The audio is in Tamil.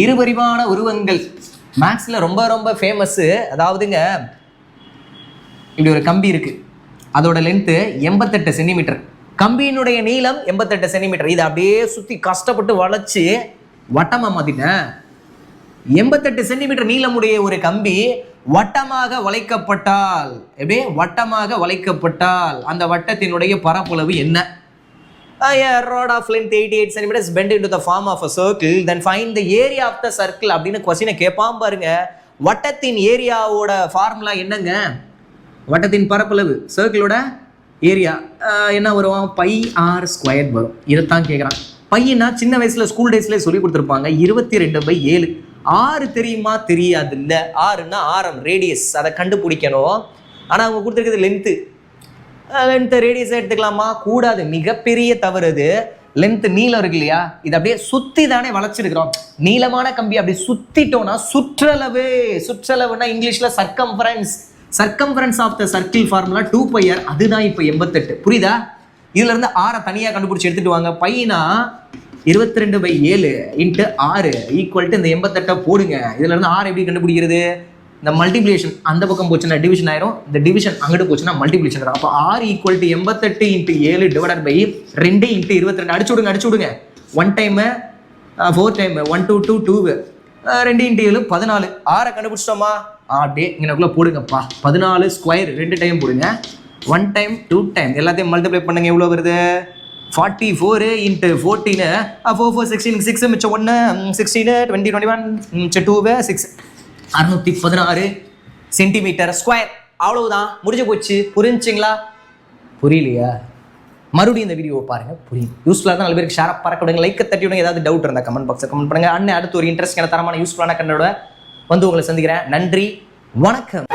இருபரிமாண உருவங்கள் மேக்ஸில் ரொம்ப ரொம்ப ஃபேமஸ்ஸு. அதாவதுங்க, இப்படி ஒரு கம்பி இருக்கு, அதோட லென்த்து 88 சென்டிமீட்டர், கம்பியினுடைய நீளம் 88 சென்டிமீட்டர். இதை அப்படியே சுற்றி கஷ்டப்பட்டு வளைச்சு வட்டமாக மாற்றிட்டேன். 88 சென்டிமீட்டர் நீளமுடைய ஒரு கம்பி வட்டமாக வளைக்கப்பட்டால், எப்படி வட்டமாக வளைக்கப்பட்டால் அந்த வட்டத்தினுடைய பரப்பளவு என்ன? A rod of length 88 centimeters bent into the form of a circle, then find the area of the circle அப்படின்னு கொஸ்டினை கேட்பான் பாருங்க. வட்டத்தின் ஏரியாவோட ஃபார்முலா என்னங்க? வட்டத்தின் பரப்பளவு, சர்க்கிளோட ஏரியா என்ன வரும்? பை ஆர் ஸ்கொயர் வரும். இதைத்தான் கேட்குறான். பையனா சின்ன வயசுல ஸ்கூல் டேஸ்ல சொல்லி கொடுத்துருப்பாங்க. 22/7. 6 தெரியுமா? தெரியாது. இல்லை, 6ன்னா ஆரம், ரேடியஸ், அதை கண்டுபிடிக்கணும். ஆனால் அவங்க கொடுத்துருக்குது லென்த்து. லென்த்து ரேடியஸ் எடுத்துக்கலாமா? கூடாது, மிகப்பெரிய தவறு அது. லென்த்து நீளம் இருக்கு இல்லையா, இது அப்படியே சுற்றி தானே வளைச்சிருக்கிறோம். நீளமான கம்பி அப்படி சுற்றிட்டோம்னா சுற்றளவு. சுற்றளவுன்னா இங்கிலீஷில் circumference. Circumference of the circle formula 2πr. அதுதான் இப்போ 88. புரியுதா? இதுல இருந்து 6 தனியாக கண்டுபிடிச்சி எடுத்துட்டு வாங்க. பையனா 22/7 × 6 ஈக்குவல் டு இந்த 88 போடுங்க. இதுல இருந்து 6 எப்படி கண்டுபிடிக்கிறது? இந்த மல்டிப்ளிகேஷன் அந்த பக்கம் போச்சுன்னா டிவிஷன் ஆயிரும், இந்த டிவிஷன் அங்கிட்டு போச்சுன்னா மல்டிப்ளிகேஷன் ஆகும். அப்போ 6 = 88 × 7 டிவைடட் பை 2 × 22. அடிச்சு விடுங்க. 1 டைம் 4 டைம் 1 2 2 2 2 × 7 14. 6 கண்டுபிடிச்சிட்டோமா? அப்படியே இங்கனக்குள்ள போடுங்கப்பா. 14 ஸ்கொயர் 2 டைம் போடுங்க. 1 டைம் 2 டைம் எல்லாத்தையும் மல்டிப்ளை பண்ணுங்க. எவ்வளோ வருது? 44 × 14 4 4 16 6 மிச்சம் 1 16 20 21 மிச்சம் 2 6 616 சென்டிமீட்டர் ஸ்கொயர். அவ்வளவுதான், முடிஞ்சு போச்சு. புரிஞ்சுங்களா? புரியலையா? மறுபடியும் இந்த வீடியோவை பாருங்க, புரியும். யூஸ்ஃபுல்லாக தான் நல்ல பேருக்கு ஷேர் பறக்க விடுங்க, லைக் தட்டி விடுங்க. ஏதாவது டவுட் இருந்தால் கமெண்ட் பாக்ஸில் கமெண்ட் பண்ணுங்க. அடுத்து ஒரு இன்ட்ரெஸ்டிங்கான தரமான யூஸ்ஃபுல்லான கண்டோட வந்து உங்களை சந்திக்கிறேன். நன்றி, வணக்கம்.